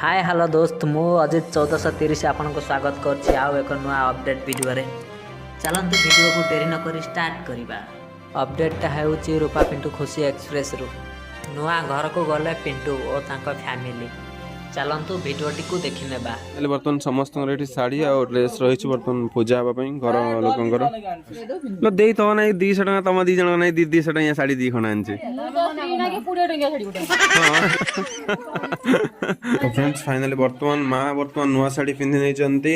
Hi hello दोस्त मु अजित 1430 आपन को स्वागत करछि आउ एक नुआ अपडेट वीडियो रे। चलंतु वीडियो को देरी न करी स्टार्ट करिबा। अपडेट ता हेउछि रूपा पिंटू खुशी एक्सप्रेस रु नुआ घर को गले पिंटू और तांको फैमिली। चलंतु वीडियो टी को देखि नेबा। एले बर्तन समस्त रेडी साड़ी और ड्रेस रहिछि बर्तन पूजा हबा पई घर लोकंगर लो देई तो नै 200 टका तम दी जण नै 200 टका साड़ी दी खणा आनछि तो फ्रेंड्स फाइनली वर्तमान नुआ साड़ी पिंधि नै जंती।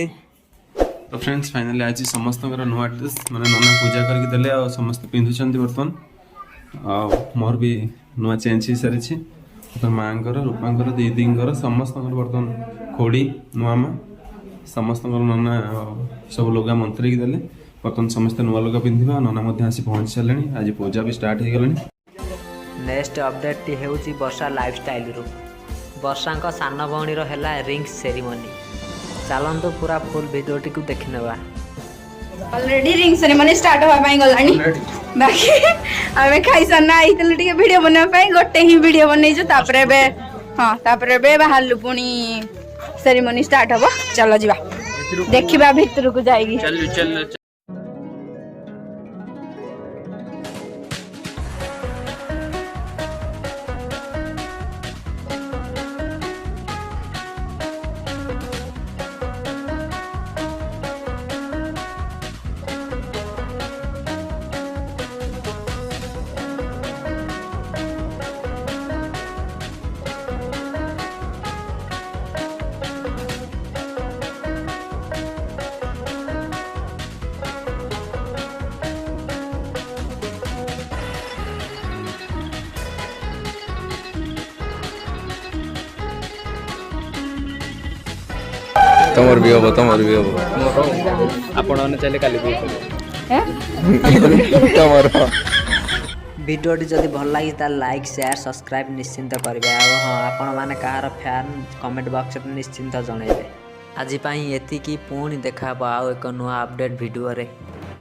तो फ्रेंड्स फाइनली आज समस्त नुआ ड्रेस माने नना पूजा करके देले और समस्त पिंधु छंती वर्तमान आ मोर भी नुआ चेंज ही सारिछि। तो मांकर रूपांकर दीदींकर समस्त बर्तन खोड़ी नुआ माँ समस्त नना सब लोग मंत्री की देले बर्तन समस्त नुआ लोग पिंधा नना आसी पहुँच सारे आज पूजा भी स्टार्ट हो गलानी। नेक्स्ट अपडेट टी हेउछि वर्षा लाइफस्टाइल रु वर्षा का सान भौणीर हैला रिंग सेरेमनी। चलंतु पूरा फुल वीडियो टी को देखि नेबा। ऑलरेडी रिंग सेरेमनी स्टार्ट होवा पई गलानी बाकी आमे खाई सना आइतले टिके वीडियो बनवा पई गोटे ही वीडियो बनै जो तापरे बे हां तापरे बे बाहर पुणी सेरेमनी स्टार्ट होबो। चलो जीवा देखिबा भीतर को जाएगी। चल तमर भी होबो आपण ने चले काली भी तमर वीडियो टी जदि भल लगी ता लाइक शेयर सब्सक्राइब निश्चिंत करिवे। आ हां आपण माने कार फैन कमेंट बॉक्स रे निश्चिंत जणैबे। आज पई एति की पुणी देखा बा एक नुआ अपडेट वीडियो रे।